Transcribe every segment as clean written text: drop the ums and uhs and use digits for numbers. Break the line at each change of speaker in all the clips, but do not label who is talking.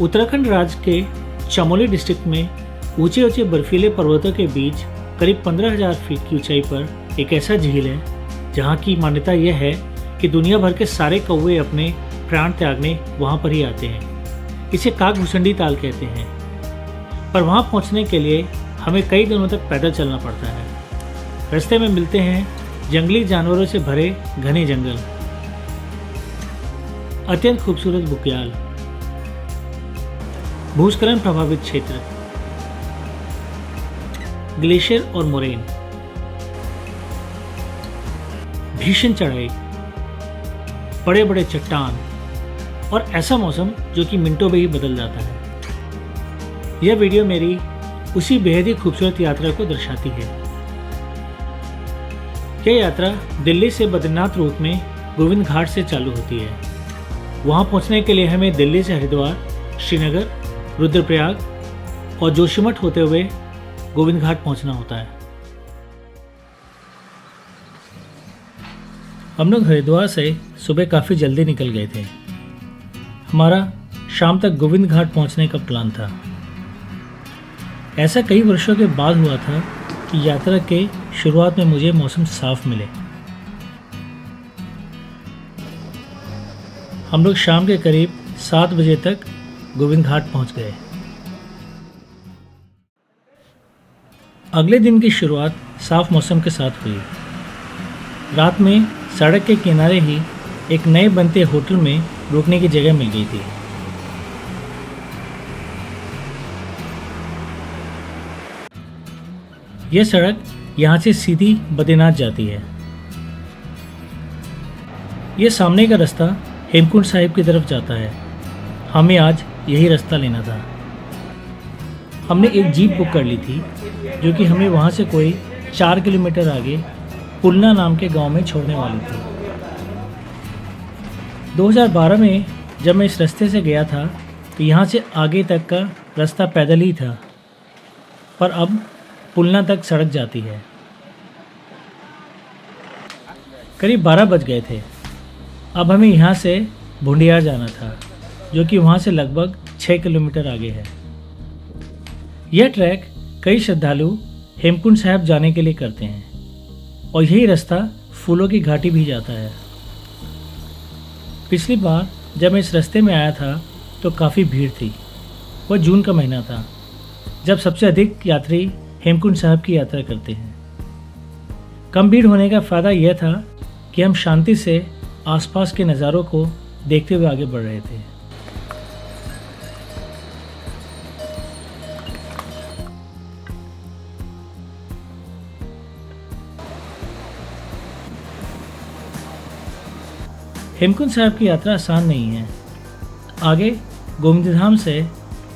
उत्तराखंड राज्य के चमोली डिस्ट्रिक्ट में ऊंचे ऊंचे बर्फीले पर्वतों के बीच करीब 15,000 फीट की ऊंचाई पर एक ऐसा झील है जहां की मान्यता यह है कि दुनिया भर के सारे कौवे अपने प्राण त्यागने वहां पर ही आते हैं। इसे काकभूषणी ताल कहते हैं, पर वहां पहुंचने के लिए हमें कई दिनों तक पैदल चलना पड़ता है। रास्ते में मिलते हैं जंगली जानवरों से भरे घने जंगल, अत्यंत खूबसूरत बुग्याल, भूस्खलन प्रभावित क्षेत्र, ग्लेशियर और मोरेन, भीषण चढ़ाई, बड़े बड़े चट्टान और ऐसा मौसम जो कि मिनटों में ही बदल जाता है। यह वीडियो मेरी उसी बेहद ही खूबसूरत यात्रा को दर्शाती है। यह यात्रा दिल्ली से बद्रीनाथ रूट में गोविंद घाट से चालू होती है। वहां पहुंचने के लिए हमें दिल्ली से हरिद्वार, श्रीनगर, रुद्रप्रयाग और जोशीमठ होते हुए गोविंद घाट पहुंचना होता है। हम लोग हरिद्वार से सुबह काफ़ी जल्दी निकल गए थे। हमारा शाम तक गोविंद घाट पहुंचने का प्लान था। ऐसा कई वर्षों के बाद हुआ था कि यात्रा के शुरुआत में मुझे मौसम साफ मिले। हम लोग शाम के करीब 7 बजे तक गोविंद घाट पहुंच गए। अगले दिन की शुरुआत साफ मौसम के साथ हुई। रात में सड़क के किनारे ही एक नए बनते होटल में रुकने की जगह मिल गई थी। यह सड़क यहाँ से सीधी बद्रीनाथ जाती है। यह सामने का रास्ता हेमकुंड साहिब की तरफ जाता है। हमें आज यही रास्ता लेना था। हमने एक जीप बुक कर ली थी जो कि हमें वहाँ से कोई 4 किलोमीटर आगे पुलना नाम के गांव में छोड़ने वाली थी। 2012 में जब मैं इस रास्ते से गया था तो यहाँ से आगे तक का रास्ता पैदल ही था, पर अब पुलना तक सड़क जाती है। करीब 12 बज गए थे। अब हमें यहाँ से भुंडियार जाना था जो कि वहाँ से लगभग 6 किलोमीटर आगे है। यह ट्रैक कई श्रद्धालु हेमकुंड साहिब जाने के लिए करते हैं और यही रास्ता फूलों की घाटी भी जाता है। पिछली बार जब मैं इस रास्ते में आया था तो काफ़ी भीड़ थी। वह जून का महीना था जब सबसे अधिक यात्री हेमकुंड साहिब की यात्रा करते हैं। कम भीड़ होने का फ़ायदा यह था कि हम शांति से आसपास के नज़ारों को देखते हुए आगे बढ़ रहे थे। हेमकुंड साहिब की यात्रा आसान नहीं है। आगे गोविंदधाम से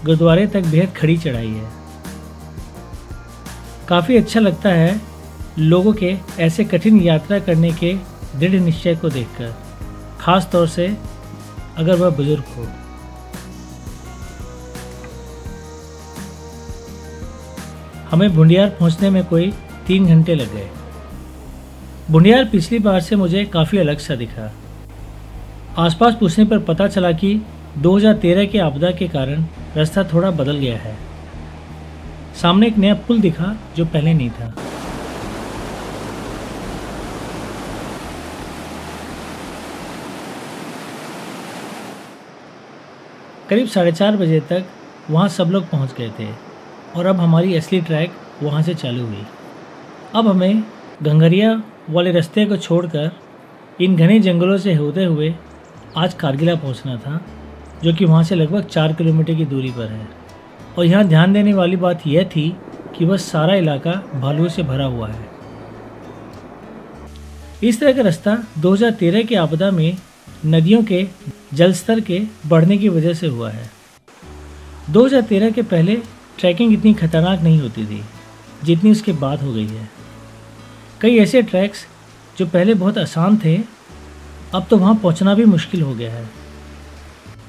गुरुद्वारे तक बेहद खड़ी चढ़ाई है। काफ़ी अच्छा लगता है लोगों के ऐसे कठिन यात्रा करने के दृढ़ निश्चय को देखकर, खास तौर से अगर वह बुजुर्ग हो। हमें भुंडियार पहुंचने में कोई 3 घंटे लग गए। भुंडियार पिछली बार से मुझे काफ़ी अलग सा दिखा। आसपास पूछने पर पता चला कि 2013 के आपदा के कारण रास्ता थोड़ा बदल गया है। सामने एक नया पुल दिखा जो पहले नहीं था। करीब 4:30 बजे तक वहाँ सब लोग पहुँच गए थे और अब हमारी असली ट्रैक वहाँ से चालू हुई। अब हमें घंघरिया वाले रास्ते को छोड़कर इन घने जंगलों से होते हुए आज कारगिला पहुँचना था जो कि वहाँ से लगभग 4 किलोमीटर की दूरी पर है। और यहाँ ध्यान देने वाली बात यह थी कि वह सारा इलाका भालुओं से भरा हुआ है। इस तरह का रास्ता 2013 के आपदा में नदियों के जलस्तर के बढ़ने की वजह से हुआ है। 2013 के पहले ट्रैकिंग इतनी खतरनाक नहीं होती थी जितनी उसके बाद हो गई है। कई ऐसे ट्रैक्स जो पहले बहुत आसान थे अब तो वहाँ पहुँचना भी मुश्किल हो गया है,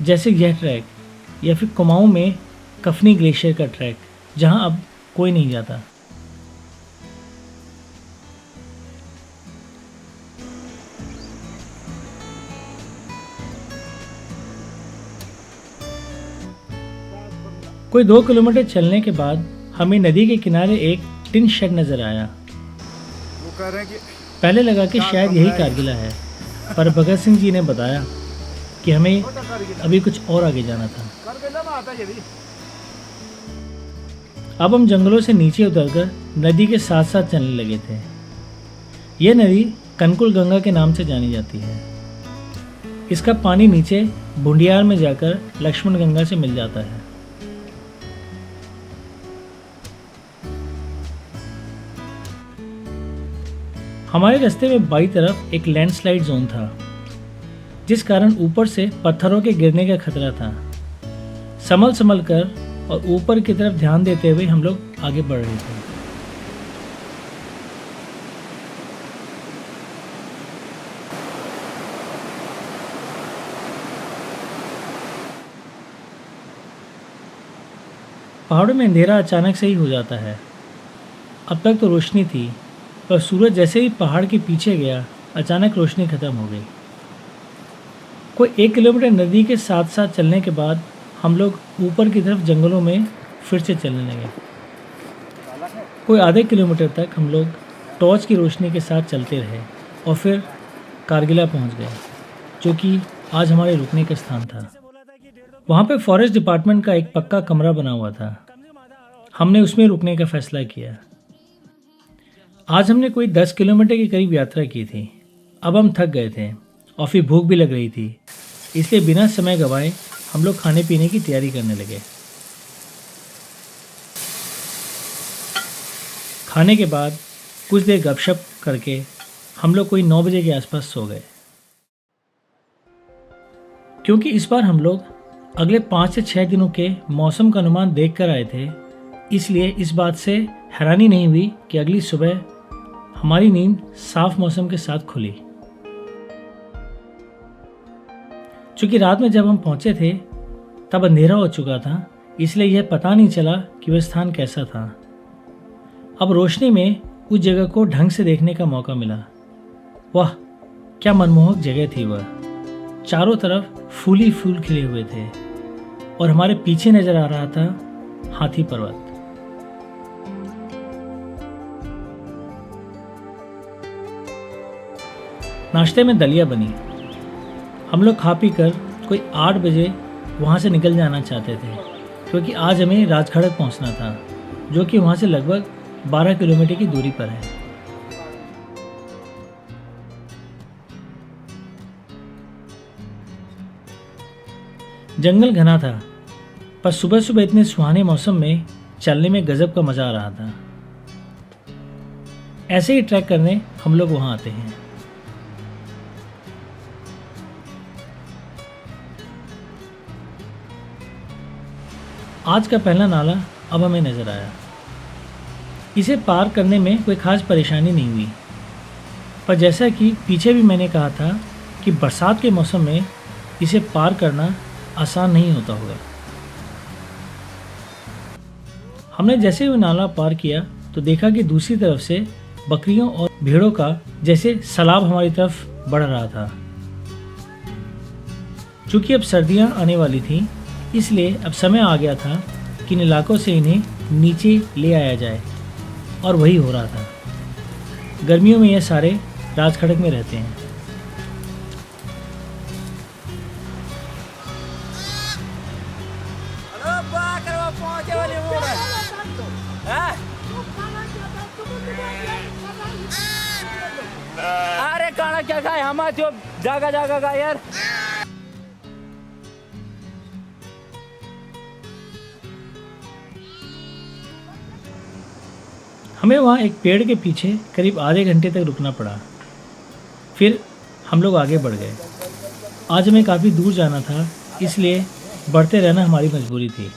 जैसे यह ट्रैक या फिर कुमाऊं में कफनी ग्लेशियर का ट्रैक जहाँ अब कोई नहीं जाता। कोई 2 किलोमीटर चलने के बाद हमें नदी के किनारे एक टिन शेड नज़र आया।
वो कह रहे हैं कि
पहले लगा कि शायद यही कारगिला है, पर भगत सिंह जी ने बताया कि हमें अभी कुछ और आगे जाना था।
कारगिला में आता है ये भी।
अब हम जंगलों से नीचे उतरकर नदी के साथ साथ चलने लगे थे। यह नदी कनकुल गंगा के नाम से जानी जाती है। इसका पानी नीचे भुंडियार में जाकर लक्ष्मण गंगा से मिल जाता है। हमारे रास्ते में बाईं तरफ एक लैंडस्लाइड जोन था, जिस कारण ऊपर से पत्थरों के गिरने का खतरा था। संभल कर और ऊपर की तरफ ध्यान देते हुए हम लोग आगे बढ़ रहे थे। पहाड़ों में अंधेरा अचानक से ही हो जाता है। अब तक तो रोशनी थी, पर सूरज जैसे ही पहाड़ के पीछे गया, अचानक रोशनी खत्म हो गई। कोई 1 किलोमीटर नदी के साथ साथ चलने के बाद हम लोग ऊपर की तरफ जंगलों में फिर से चलने लगे। कोई आधे किलोमीटर तक हम लोग टॉर्च की रोशनी के साथ चलते रहे और फिर कारगिला पहुंच गए, जो कि आज हमारे रुकने का स्थान था। वहाँ पे फॉरेस्ट डिपार्टमेंट का एक पक्का कमरा बना हुआ था। हमने उसमें रुकने का फैसला किया। आज हमने कोई 10 किलोमीटर के करीब यात्रा की थी। अब हम थक गए थे और फिर भूख भी लग रही थी, इसलिए बिना समय गंवाए हम लोग खाने पीने की तैयारी करने लगे। खाने के बाद कुछ देर गपशप करके हम लोग कोई 9 बजे के आसपास सो गए। क्योंकि इस बार हम लोग अगले 5 से 6 दिनों के मौसम का अनुमान देख कर आए थे, इसलिए इस बात से हैरानी नहीं हुई कि अगली सुबह हमारी नींद साफ मौसम के साथ खुली। चूंकि रात में जब हम पहुंचे थे तब अंधेरा हो चुका था, इसलिए यह पता नहीं चला कि वह स्थान कैसा था। अब रोशनी में उस जगह को ढंग से देखने का मौका मिला। वाह, क्या मनमोहक जगह थी वह। चारों तरफ फूल ही फूल खिले हुए थे और हमारे पीछे नजर आ रहा था हाथी पर्वत। नाश्ते में दलिया बनी। हम लोग खा पी कर कोई 8 बजे वहाँ से निकल जाना चाहते थे, क्योंकि आज हमें राजखड़क पहुँचना था, जो कि वहाँ से लगभग 12 किलोमीटर की दूरी पर है। जंगल घना था, पर सुबह सुबह इतने सुहाने मौसम में चलने में गजब का मज़ा आ रहा था। ऐसे ही ट्रैक करने हम लोग वहाँ आते हैं। आज का पहला नाला अब हमें नज़र आया। इसे पार करने में कोई ख़ास परेशानी नहीं हुई, पर जैसा कि पीछे भी मैंने कहा था कि बरसात के मौसम में इसे पार करना आसान नहीं होता होगा। हमने जैसे ही नाला पार किया तो देखा कि दूसरी तरफ से बकरियों और भेड़ों का जैसे सैलाब हमारी तरफ बढ़ रहा था। चूँकि अब सर्दियाँ आने वाली थीं, इसलिए अब समय आ गया था कि इन इलाकों से इन्हें नीचे ले आया जाए, और वही हो रहा था। गर्मियों में ये सारे राजखड़क में रहते हैं।
अरे खाना क्या खाए हम जागा जागा का यार।
हमें वहाँ एक पेड़ के पीछे करीब आधे घंटे तक रुकना पड़ा। फिर हम लोग आगे बढ़ गए। आज हमें काफ़ी दूर जाना था, इसलिए बढ़ते रहना हमारी मजबूरी थी।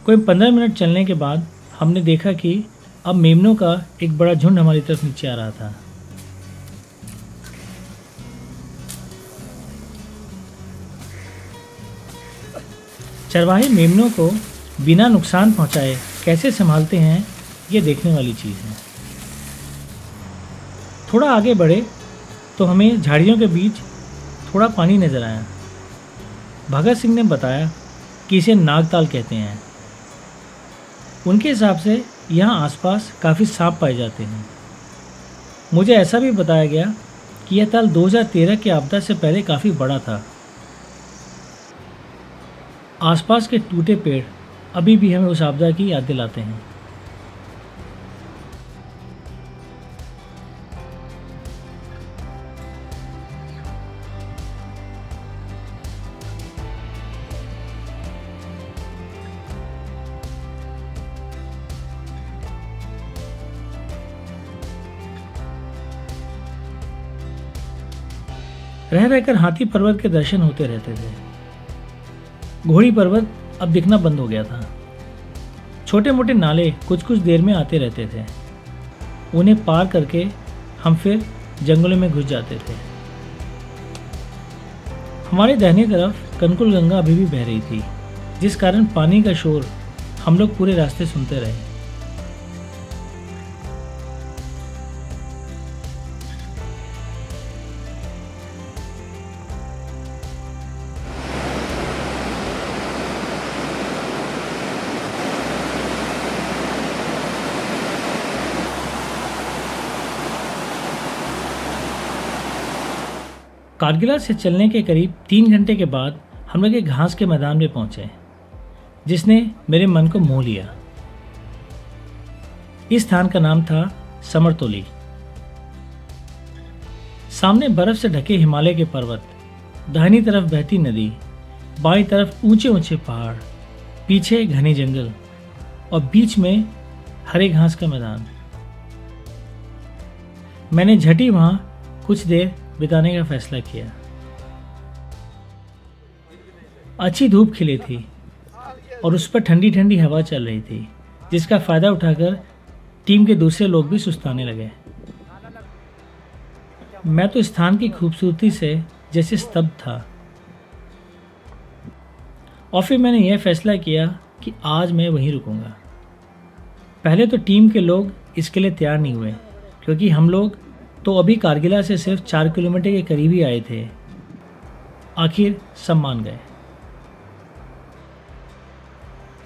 कोई 15 मिनट चलने के बाद हमने देखा कि अब मेमनों का एक बड़ा झुंड हमारी तरफ नीचे आ रहा था। चरवाहे मेमनों को बिना नुकसान पहुंचाए कैसे संभालते हैं, ये देखने वाली चीज़ है। थोड़ा आगे बढ़े तो हमें झाड़ियों के बीच थोड़ा पानी नज़र आया। भगत सिंह ने बताया कि इसे नागताल कहते हैं। उनके हिसाब से यहाँ आसपास काफ़ी सांप पाए जाते हैं। मुझे ऐसा भी बताया गया कि यह ताल 2013 की आपदा से पहले काफ़ी बड़ा था। आसपास के टूटे पेड़ अभी भी हमें उस आपदा की याद दिलाते हैं। रह रहकर हाथी पर्वत के दर्शन होते रहते थे। घोड़ी पर्वत अब दिखना बंद हो गया था। छोटे मोटे नाले कुछ कुछ देर में आते रहते थे। उन्हें पार करके हम फिर जंगलों में घुस जाते थे। हमारे दाहिनी तरफ कनकुल गंगा अभी भी बह रही थी, जिस कारण पानी का शोर हम लोग पूरे रास्ते सुनते रहे। कारगिला से चलने के करीब 3 घंटे के बाद हम लोग एक घास के मैदान में पहुंचे, जिसने मेरे मन को मोह लिया। इस स्थान का नाम था समरतोली। सामने बर्फ से ढके हिमालय के पर्वत, दाहिनी तरफ बहती नदी, बाईं तरफ ऊंचे ऊंचे पहाड़, पीछे घने जंगल और बीच में हरे घास का मैदान। मैंने झटी वहां कुछ देर बिताने का फैसला किया। अच्छी धूप खिली थी और उस पर ठंडी ठंडी हवा चल रही थी, जिसका फायदा उठाकर टीम के दूसरे लोग भी सुस्ताने लगे। मैं तो स्थान की खूबसूरती से जैसे स्तब्ध था। और फिर मैंने यह फैसला किया कि आज मैं वहीं रुकूंगा। पहले तो टीम के लोग इसके लिए तैयार नहीं हुए, क्योंकि हम लोग तो अभी कारगिला से सिर्फ 4 किलोमीटर के करीब ही आए थे। आखिर सब मान गए।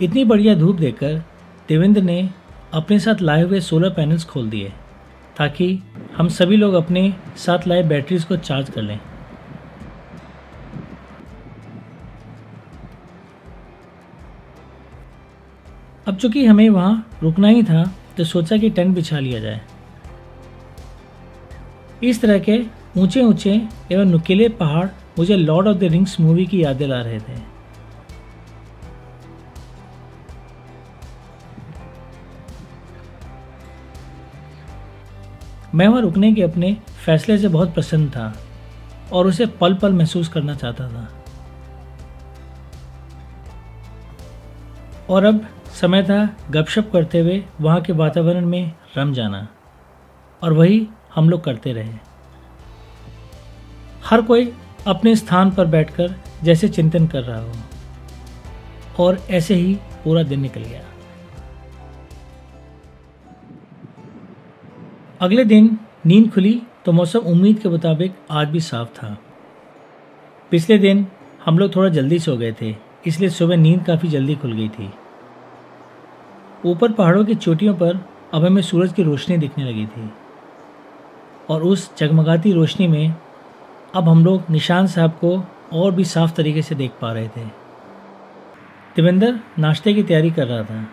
इतनी बढ़िया धूप देखकर देवेंद्र ने अपने साथ लाए हुए सोलर पैनल्स खोल दिए, ताकि हम सभी लोग अपने साथ लाए बैटरीज को चार्ज कर लें। अब चूंकि हमें वहाँ रुकना ही था, तो सोचा कि टेंट बिछा लिया जाए। इस तरह के ऊंचे ऊंचे एवं नुकीले पहाड़ मुझे Lord of the rings movie की याद दिला रहे थे। मैं वहां रुकने के अपने फैसले से बहुत प्रसन्न था और उसे पल पल महसूस करना चाहता था। और अब समय था गपशप करते हुए वहां के वातावरण में रम जाना, और वही हम लोग करते रहे। हर कोई अपने स्थान पर बैठकर जैसे चिंतन कर रहा हो, और ऐसे ही पूरा दिन निकल गया। अगले दिन नींद खुली तो मौसम उम्मीद के मुताबिक आज भी साफ था। पिछले दिन हम लोग थोड़ा जल्दी सो गए थे, इसलिए सुबह नींद काफ़ी जल्दी खुल गई थी। ऊपर पहाड़ों की चोटियों पर अब हमें सूरज की रोशनी दिखने लगी थी, और उस जगमगाती रोशनी में अब हम लोग निशान साहब को और भी साफ तरीके से देख पा रहे थे। देवेंद्र नाश्ते की तैयारी कर रहा था।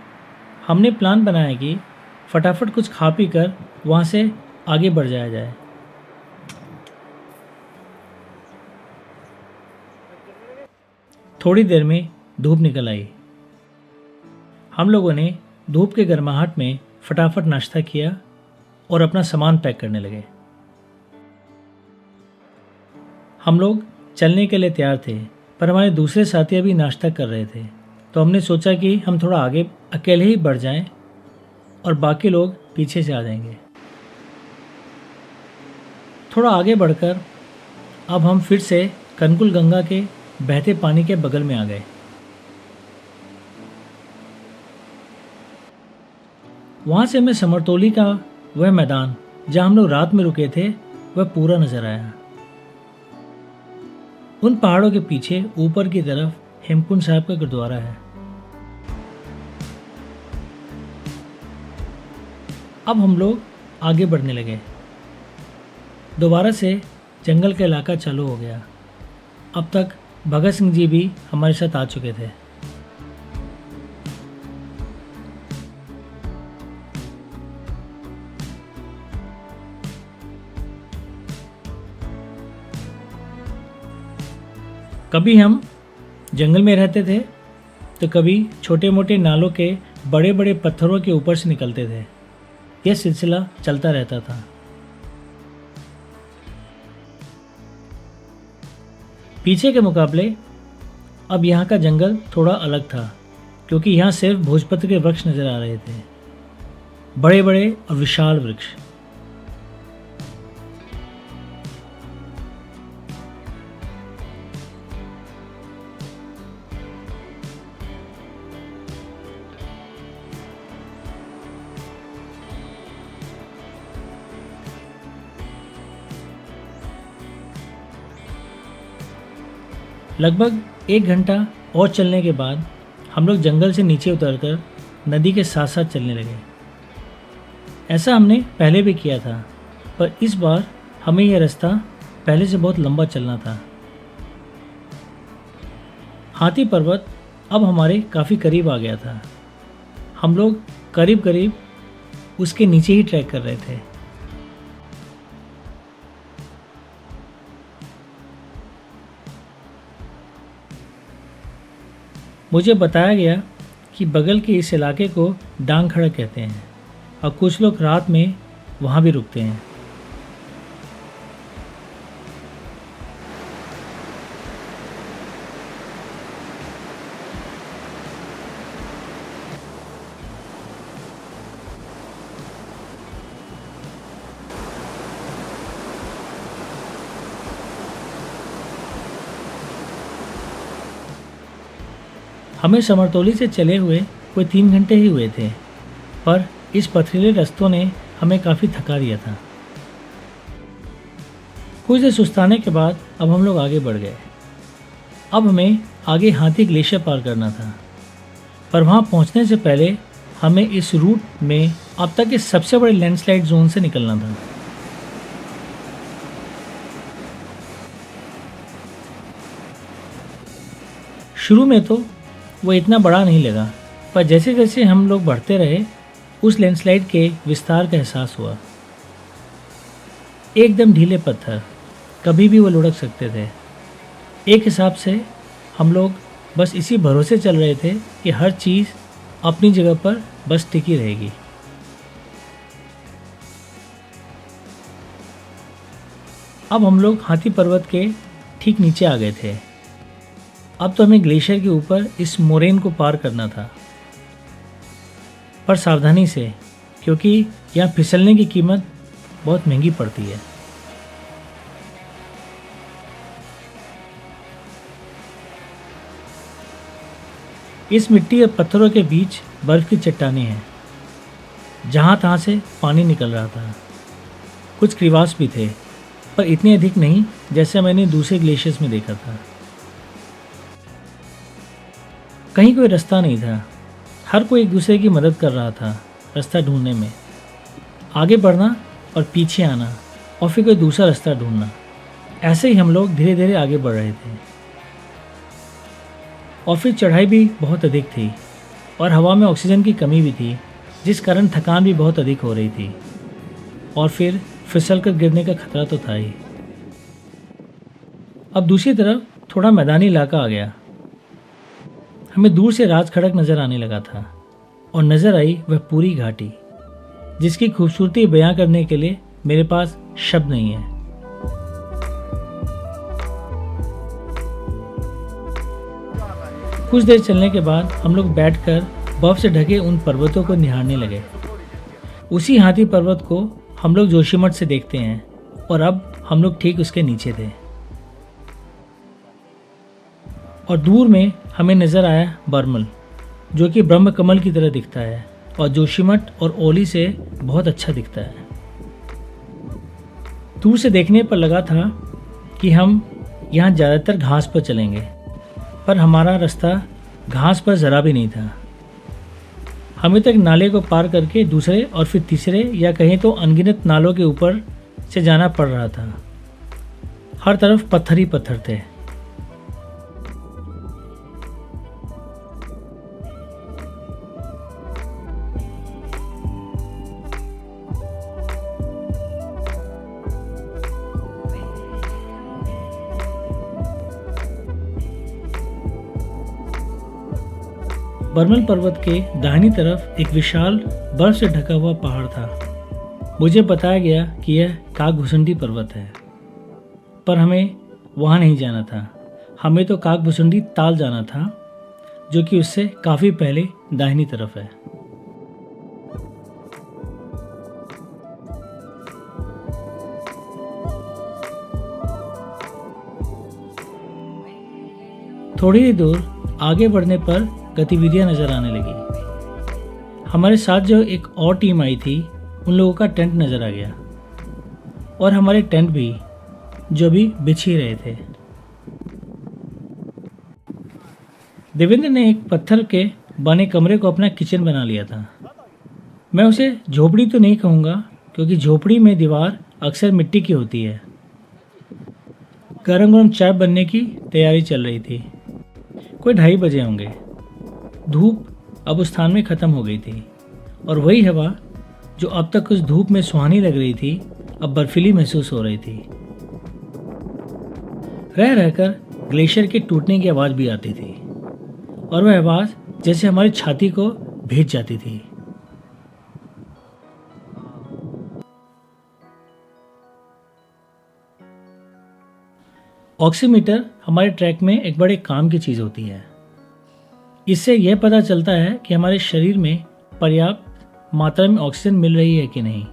हमने प्लान बनाया कि फटाफट कुछ खा पी कर वहाँ से आगे बढ़ जाया जाए। थोड़ी देर में धूप निकल आई। हम लोगों ने धूप के गर्माहट में फटाफट नाश्ता किया और अपना सामान पैक करने लगे। हम लोग चलने के लिए तैयार थे, पर हमारे दूसरे साथी अभी नाश्ता कर रहे थे, तो हमने सोचा कि हम थोड़ा आगे अकेले ही बढ़ जाएं और बाकी लोग पीछे से आ जाएंगे। थोड़ा आगे बढ़कर अब हम फिर से कनकुल गंगा के बहते पानी के बगल में आ गए। वहाँ से हमें समरतोली का वह मैदान जहाँ हम लोग रात में रुके थे वह पूरा नजर आया। उन पहाड़ों के पीछे ऊपर की तरफ हेमकुंड साहब का गुरुद्वारा है। अब हम लोग आगे बढ़ने लगे। दोबारा से जंगल का इलाका चालू हो गया। अब तक भगत सिंह जी भी हमारे साथ आ चुके थे। कभी हम जंगल में रहते थे तो कभी छोटे मोटे नालों के बड़े बड़े पत्थरों के ऊपर से निकलते थे। यह सिलसिला चलता रहता था। पीछे के मुकाबले अब यहाँ का जंगल थोड़ा अलग था, क्योंकि यहाँ सिर्फ भोजपत्र के वृक्ष नजर आ रहे थे, बड़े बड़े और विशाल वृक्ष। लगभग 1 घंटा और चलने के बाद हम लोग जंगल से नीचे उतरकर नदी के साथ साथ चलने लगे। ऐसा हमने पहले भी किया था, पर इस बार हमें यह रास्ता पहले से बहुत लंबा चलना था। हाथी पर्वत अब हमारे काफ़ी करीब आ गया था। हम लोग करीब करीब उसके नीचे ही ट्रैक कर रहे थे। मुझे बताया गया कि बगल के इस इलाके को डांग खड़ा कहते हैं और कुछ लोग रात में वहाँ भी रुकते हैं। हमें समरतोली से चले हुए कोई 3 घंटे ही हुए थे, पर इस पथरीले रास्तों ने हमें काफ़ी थका दिया था। कुछ देर सुस्ताने के बाद अब हम लोग आगे बढ़ गए। अब हमें आगे हाथी ग्लेशियर पार करना था, पर वहाँ पहुँचने से पहले हमें इस रूट में अब तक के सबसे बड़े लैंडस्लाइड जोन से निकलना था। शुरू में तो वो इतना बड़ा नहीं लगा, पर जैसे जैसे हम लोग बढ़ते रहे उस लैंडस्लाइड के विस्तार का एहसास हुआ। एकदम ढीले पत्थर, कभी भी वो लुढ़क सकते थे। एक हिसाब से हम लोग बस इसी भरोसे चल रहे थे कि हर चीज़ अपनी जगह पर बस टिकी रहेगी। अब हम लोग हाथी पर्वत के ठीक नीचे आ गए थे। अब तो हमें ग्लेशियर के ऊपर इस मोरेन को पार करना था, पर सावधानी से, क्योंकि यहाँ फिसलने की कीमत बहुत महंगी पड़ती है। इस मिट्टी और पत्थरों के बीच बर्फ की चट्टानें हैं, जहाँ तहाँ से पानी निकल रहा था। कुछ क्रीवास भी थे, पर इतने अधिक नहीं जैसे मैंने दूसरे ग्लेशियर्स में देखा था। कहीं कोई रास्ता नहीं था। हर कोई एक दूसरे की मदद कर रहा था रास्ता ढूंढने में। आगे बढ़ना और पीछे आना और फिर कोई दूसरा रास्ता ढूंढना, ऐसे ही हम लोग धीरे धीरे आगे बढ़ रहे थे। और फिर चढ़ाई भी बहुत अधिक थी और हवा में ऑक्सीजन की कमी भी थी, जिस कारण थकान भी बहुत अधिक हो रही थी। और फिर फिसल कर गिरने का खतरा तो था ही। अब दूसरी तरफ थोड़ा मैदानी इलाका आ गया। हमें दूर से राज खड़क नज़र आने लगा था और नज़र आई वह पूरी घाटी, जिसकी खूबसूरती बयां करने के लिए मेरे पास शब्द नहीं है। कुछ देर चलने के बाद हम लोग बैठकर बर्फ से ढके उन पर्वतों को निहारने लगे। उसी हाथी पर्वत को हम लोग जोशीमठ से देखते हैं और अब हम लोग ठीक उसके नीचे थे। और दूर में हमें नज़र आया बरमल, जो कि ब्रह्म कमल की तरह दिखता है और जोशीमठ और ओली से बहुत अच्छा दिखता है। दूर से देखने पर लगा था कि हम यहाँ ज़्यादातर घास पर चलेंगे, पर हमारा रास्ता घास पर ज़रा भी नहीं था। हमें तक नाले को पार करके दूसरे और फिर तीसरे या कहीं तो अनगिनत नालों के ऊपर से जाना पड़ रहा था। हर तरफ पत्थर ही पत्थर थे। बर्मल पर्वत के दाहिनी तरफ एक विशाल बर्फ से ढका हुआ पहाड़ था। मुझे बताया गया कि यह काकभुसुंडी पर्वत है, पर हमें वहाँ नहीं जाना था। हमें तो काकभुसुंडी ताल जाना था, जो कि उससे काफ़ी पहले दाहिनी तरफ है। थोड़ी ही दूर आगे बढ़ने पर गतिविधियां नजर आने लगी। हमारे साथ जो एक और टीम आई थी, उन लोगों का टेंट नजर आ गया और हमारे टेंट भी, जो भी बिछ ही रहे थे। देवेंद्र ने एक पत्थर के बने कमरे को अपना किचन बना लिया था। मैं उसे झोपड़ी तो नहीं कहूँगा, क्योंकि झोपड़ी में दीवार अक्सर मिट्टी की होती है। गरम गरम चाय बनने की तैयारी चल रही थी। कोई 2:30 बजे होंगे। धूप अब उस स्थान में ख़त्म हो गई थी और वही हवा जो अब तक उस धूप में सुहानी लग रही थी, अब बर्फीली महसूस हो रही थी। रह रहकर ग्लेशियर के टूटने की आवाज़ भी आती थी और वह आवाज़ जैसे हमारी छाती को भींच जाती थी। ऑक्सीमीटर हमारे ट्रैक में एक बड़े काम की चीज़ होती है। इससे यह पता चलता है कि हमारे शरीर में पर्याप्त मात्रा में ऑक्सीजन मिल रही है कि नहीं।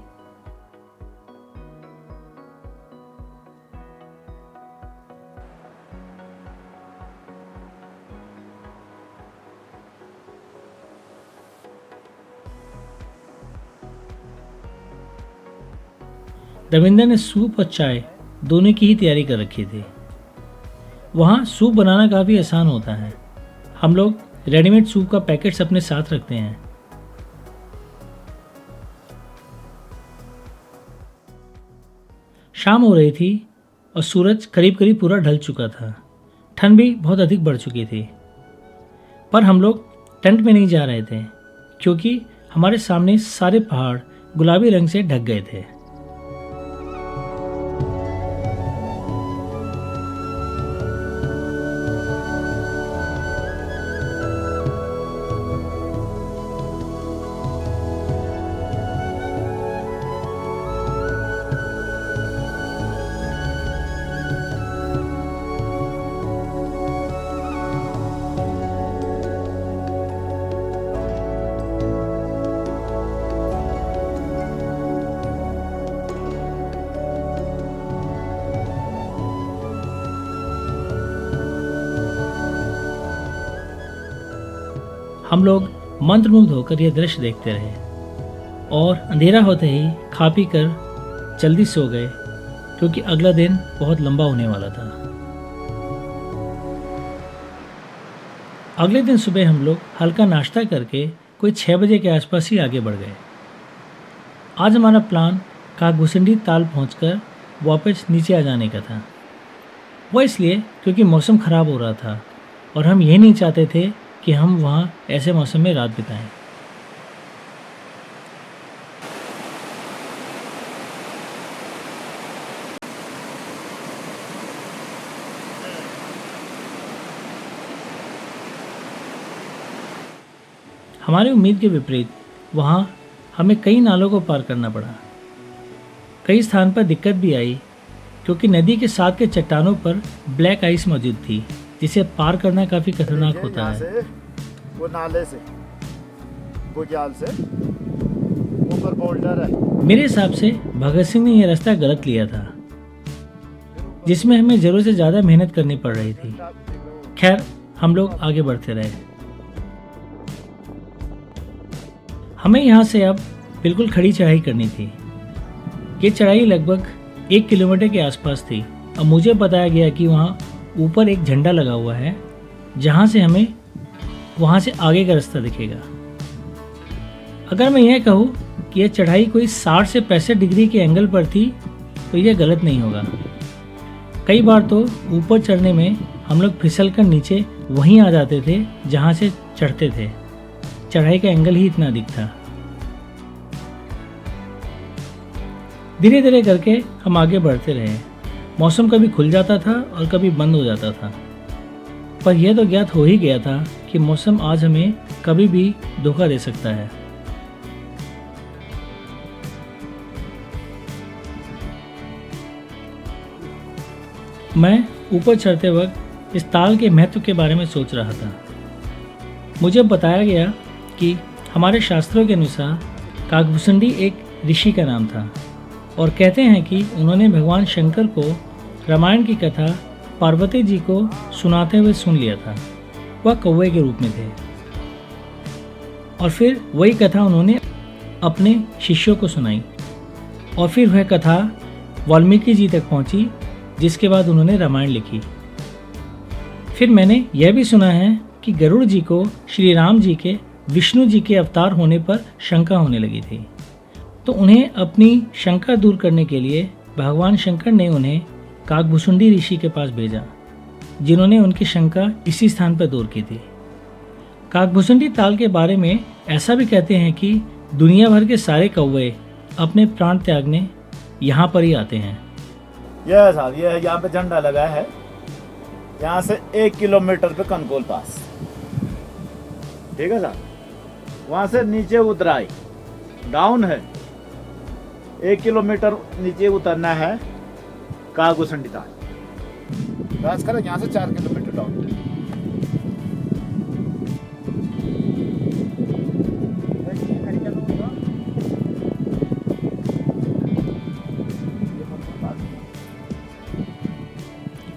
देवेंद्र ने सूप और चाय दोनों की ही तैयारी कर रखी थी। वहाँ सूप बनाना काफ़ी आसान होता है। हम लोग रेडीमेड सूप का पैकेट्स अपने साथ रखते हैं। शाम हो रही थी और सूरज करीब करीब पूरा ढल चुका था। ठंड भी बहुत अधिक बढ़ चुकी थी, पर हम लोग टेंट में नहीं जा रहे थे, क्योंकि हमारे सामने सारे पहाड़ गुलाबी रंग से ढक गए थे। हम लोग मंत्रमुग्ध होकर यह दृश्य देखते रहे और अंधेरा होते ही खा पी कर जल्दी सो गए, क्योंकि अगला दिन बहुत लंबा होने वाला था। अगले दिन सुबह हम लोग हल्का नाश्ता करके कोई 6 बजे के आसपास ही आगे बढ़ गए। आज हमारा प्लान काकभुसुंडी ताल पहुंचकर वापस नीचे आ जाने का था। वह इसलिए क्योंकि मौसम ख़राब हो रहा था और हम ये नहीं चाहते थे कि हम वहाँ ऐसे मौसम में रात बिताएं। हमारी उम्मीद के विपरीत वहाँ हमें कई नालों को पार करना पड़ा। कई स्थान पर दिक्कत भी आई, क्योंकि नदी के साथ के चट्टानों पर ब्लैक आइस मौजूद थी, जिसे पार करना काफ़ी खतरनाक होता है।
वो नाले से, वो जाल से ऊपर बोल्डर है।
मेरे हिसाब से भगत सिंह ने यह रास्ता गलत लिया था, जिसमें हमें ज़रूरत से ज़्यादा मेहनत करनी पड़ रही थी। खैर, हम लोग आगे बढ़ते रहे। हमें यहाँ से अब बिल्कुल खड़ी चढ़ाई करनी थी। ये चढ़ाई लगभग 1 किलोमीटर के आसपास थी। अब मुझे बताया गया कि वहाँ ऊपर एक झंडा लगा हुआ है जहाँ से हमें वहाँ से आगे का रास्ता दिखेगा। अगर मैं यह कहूँ कि यह चढ़ाई कोई 60 से 65 डिग्री के एंगल पर थी तो यह गलत नहीं होगा। कई बार तो ऊपर चढ़ने में हम लोग फिसल कर नीचे वहीं आ जाते थे जहाँ से चढ़ते थे। चढ़ाई का एंगल ही इतना अधिक था। धीरे धीरे करके हम आगे बढ़ते रहे। मौसम कभी खुल जाता था और कभी बंद हो जाता था, पर यह तो ज्ञात हो ही गया था कि मौसम आज हमें कभी भी धोखा दे सकता है। मैं ऊपर चढ़ते वक्त इस ताल के महत्व के बारे में सोच रहा था। मुझे बताया गया कि हमारे शास्त्रों के अनुसार काकभूषुंडी एक ऋषि का नाम था और कहते हैं कि उन्होंने भगवान शंकर को रामायण की कथा पार्वती जी को सुनाते हुए सुन लिया था। वह कौवे के रूप में थे और फिर वही कथा उन्होंने अपने शिष्यों को सुनाई और फिर वह कथा वाल्मीकि जी तक पहुंची, जिसके बाद उन्होंने रामायण लिखी। फिर मैंने यह भी सुना है कि गरुड़ जी को श्री राम जी के विष्णु जी के अवतार होने पर शंका होने लगी थी, तो उन्हें अपनी शंका दूर करने के लिए भगवान शंकर ने उन्हें काकभूषुंडी ऋषि के पास भेजा, जिन्होंने उनकी शंका इसी स्थान पर दूर की थी। काकभूषुंडी ताल के बारे में ऐसा भी कहते हैं कि दुनिया भर के सारे कौवे अपने प्राण त्यागने यहाँ पर ही आते हैं।
यह साहब ये यहाँ पे झंडा लगा है, यहाँ से 1 किलोमीटर पे कनकोल पास, ठीक है साहब। वहाँ से नीचे उतराई डाउन है, 1 किलोमीटर नीचे उतरना है काकभूषुंडी ताल। राज करें यहाँ से 4 किलोमीटर डाउन।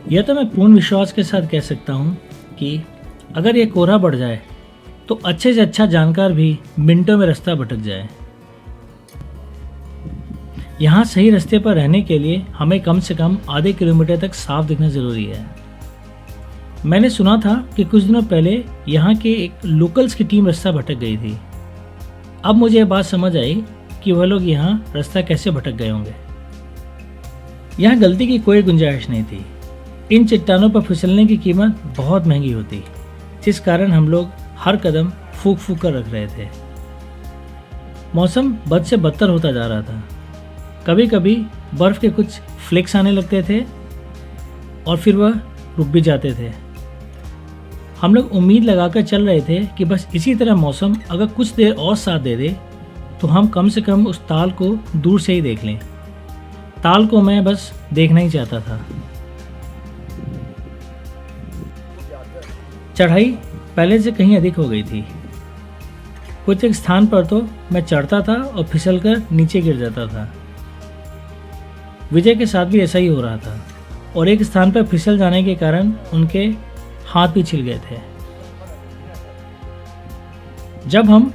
यह तो मैं पूर्ण विश्वास के साथ कह सकता हूँ कि अगर यह कोहरा बढ़ जाए तो अच्छे से अच्छा जानकार भी मिनटों में रास्ता भटक जाए। यहाँ सही रास्ते पर रहने के लिए हमें कम से कम आधे किलोमीटर तक साफ दिखना ज़रूरी है। मैंने सुना था कि कुछ दिनों पहले यहाँ के एक लोकल्स की टीम रास्ता भटक गई थी। अब मुझे यह बात समझ आई कि वह लोग यहाँ रास्ता कैसे भटक गए होंगे। यहाँ गलती की कोई गुंजाइश नहीं थी। इन चट्टानों पर फिसलने की कीमत बहुत महंगी होती, जिस कारण हम लोग हर कदम फूक फूक कर रख रहे थे। मौसम बद से बदतर होता जा रहा था। कभी कभी बर्फ़ के कुछ फ्लेक्स आने लगते थे और फिर वह रुक भी जाते थे। हम लोग उम्मीद लगाकर चल रहे थे कि बस इसी तरह मौसम अगर कुछ देर और साथ दे दे तो हम कम से कम उस ताल को दूर से ही देख लें। ताल को मैं बस देखना ही चाहता था। चढ़ाई पहले से कहीं अधिक हो गई थी। कुछ एक स्थान पर तो मैं चढ़ता था और फिसलकर नीचे गिर जाता था। विजय के साथ भी ऐसा ही हो रहा था और एक स्थान पर फिसल जाने के कारण उनके हाथ भी छिल गए थे। जब हम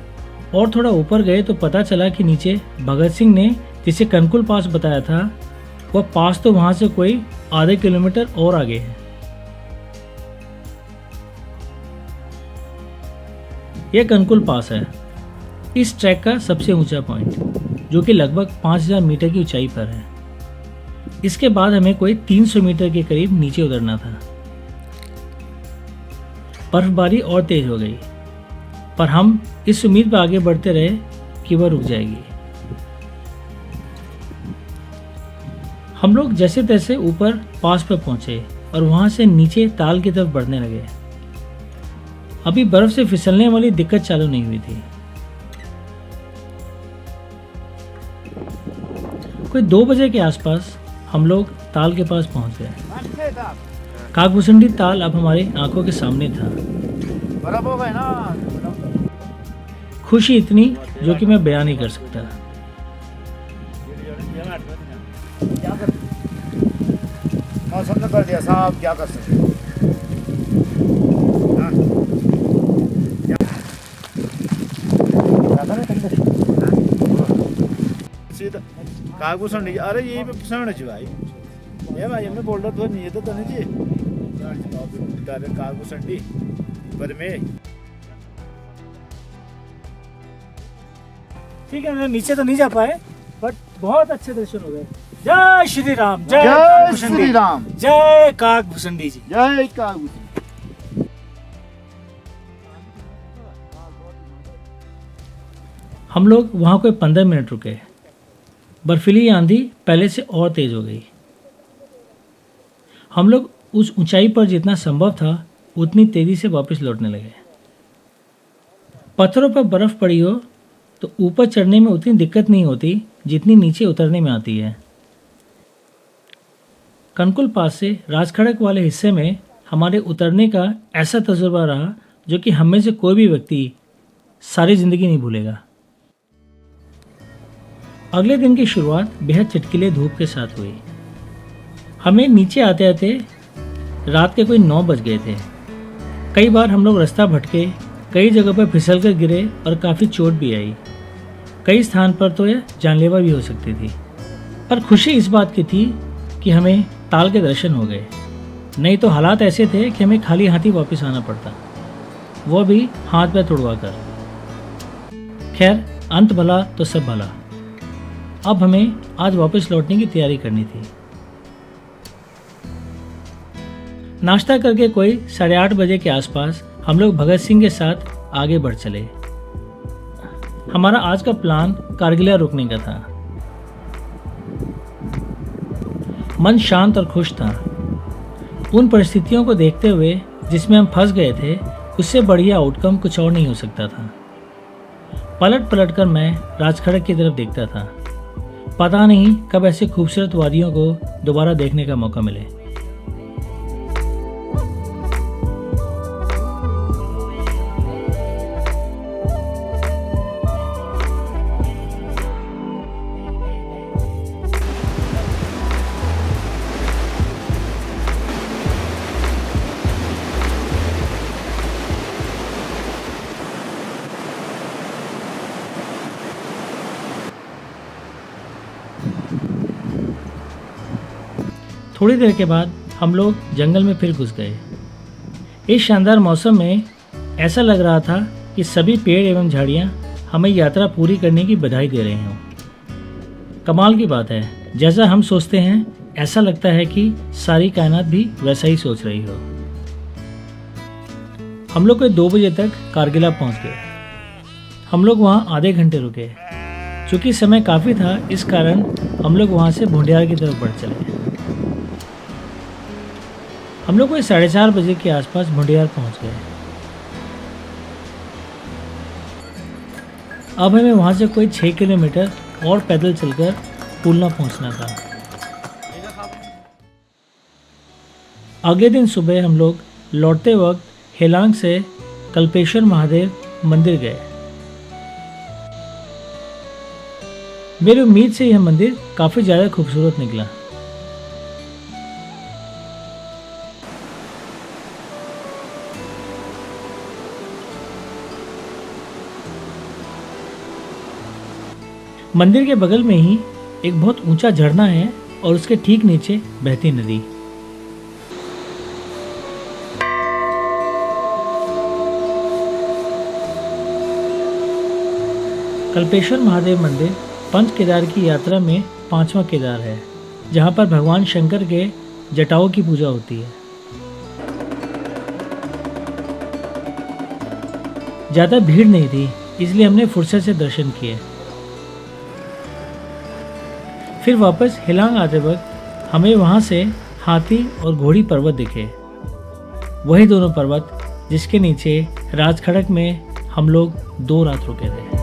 और थोड़ा ऊपर गए तो पता चला कि नीचे भगत सिंह ने जिसे कनकुल पास बताया था, वह पास तो वहां से कोई आधे किलोमीटर और आगे है। यह कनकुल पास है, इस ट्रैक का सबसे ऊंचा पॉइंट, जो कि लगभग 5000 मीटर की ऊंचाई पर है। इसके बाद हमें कोई 300 मीटर के करीब नीचे उतरना था। बर्फबारी और तेज हो गई, पर हम इस उम्मीद पर आगे बढ़ते रहे कि वह रुक जाएगी। हम लोग जैसे तैसे ऊपर पास पर पहुंचे और वहां से नीचे ताल की तरफ बढ़ने लगे। अभी बर्फ से फिसलने वाली दिक्कत चालू नहीं हुई थी। कोई 2 बजे के आसपास हम लोग ताल के पास पहुंच गए। काकभूषुंडी ताल अब हमारी आंखों के सामने था।
बर्फ हो गए ना।
खुशी इतनी जो कि मैं बयान नहीं कर सकता।
मौसम ने कर दिया साहब, क्या कर सकते हैं। हाँ। सीधा काकभूषुंडी, अरे ये भी भाई, ये भाई हमने बोल रहा था नहीं, ये तो नहीं चाहिए। कागुसंडी पर में
ठीक है, नीचे तो नहीं जा पाए बट बहुत अच्छे दर्शन हो गए। जय श्री राम, जय
जय
भूषण
श्री
जी,
राम,
जय कागभूषणी जी।
जय कागुसंडी।
हम लोग वहाँ कोई 15 मिनट रुके। बर्फीली आंधी पहले से और तेज हो गई। हम लोग उस ऊंचाई पर जितना संभव था उतनी तेजी से वापस लौटने लगे। पत्थरों पर बर्फ पड़ी हो तो ऊपर चढ़ने में उतनी दिक्कत नहीं होती जितनी नीचे उतरने में आती है। कनकुल पास से राजखड़क वाले हिस्से में हमारे उतरने का ऐसा तजुर्बा रहा जो कि हम में से कोई भी व्यक्ति सारी ज़िंदगी नहीं भूलेगा। अगले दिन की शुरुआत बेहद चटकीले धूप के साथ हुई। हमें नीचे आते आते रात के कोई 9 बज गए थे। कई बार हम लोग रास्ता भटके, कई जगह पर फिसल कर गिरे और काफ़ी चोट भी आई। कई स्थान पर तो यह जानलेवा भी हो सकती थी। पर खुशी इस बात की थी कि हमें ताल के दर्शन हो गए, नहीं तो हालात ऐसे थे कि हमें खाली हाथ ही वापस आना पड़ता, वो भी हाथ पैर तुड़वा कर। खैर, अंत भला तो सब भला। अब हमें आज वापस लौटने की तैयारी करनी थी। नाश्ता करके कोई 8:30 बजे के आसपास हम लोग भगत सिंह के साथ आगे बढ़ चले। हमारा आज का प्लान कारगिल रुकने का था। मन शांत और खुश था। उन परिस्थितियों को देखते हुए जिसमें हम फंस गए थे, उससे बढ़िया आउटकम कुछ और नहीं हो सकता था। पलट पलट कर मैं राजखड़क की तरफ देखता था। पता नहीं कब ऐसे खूबसूरत वादियों को दोबारा देखने का मौका मिले। थोड़ी देर के बाद हम लोग जंगल में फिर घुस गए। इस शानदार मौसम में ऐसा लग रहा था कि सभी पेड़ एवं झाड़ियाँ हमें यात्रा पूरी करने की बधाई दे रहे हों। कमाल की बात है, जैसा हम सोचते हैं ऐसा लगता है कि सारी कायनात भी वैसा ही सोच रही हो। हम लोग कोई 2 बजे तक कारगिल पहुँच गए। हम लोग वहाँ आधे घंटे रुके। चूँकि समय काफ़ी था, इस कारण हम लोग वहाँ से भुंडियार की तरफ बढ़ चले। हम लोग कोई 4:30 बजे के आसपास भुंडियार पहुंच गए। अब हमें वहां से कोई 6 किलोमीटर और पैदल चलकर पुलना पहुंचना था। अगले दिन सुबह हम लोग लौटते वक्त हेलांग से कल्पेश्वर महादेव मंदिर गए। मेरी उम्मीद से यह मंदिर काफ़ी ज़्यादा खूबसूरत निकला। मंदिर के बगल में ही एक बहुत ऊंचा झरना है और उसके ठीक नीचे बहती नदी। कल्पेश्वर महादेव मंदिर पंच केदार की यात्रा में 5वां केदार है, जहां पर भगवान शंकर के जटाओं की पूजा होती है। ज़्यादा भीड़ नहीं थी, इसलिए हमने फुर्सत से दर्शन किए। फिर वापस हेलांग आते वक्त हमें वहाँ से हाथी और घोड़ी पर्वत दिखे। वही दोनों पर्वत जिसके नीचे राजखड़क में हम लोग 2 रात रुके थे।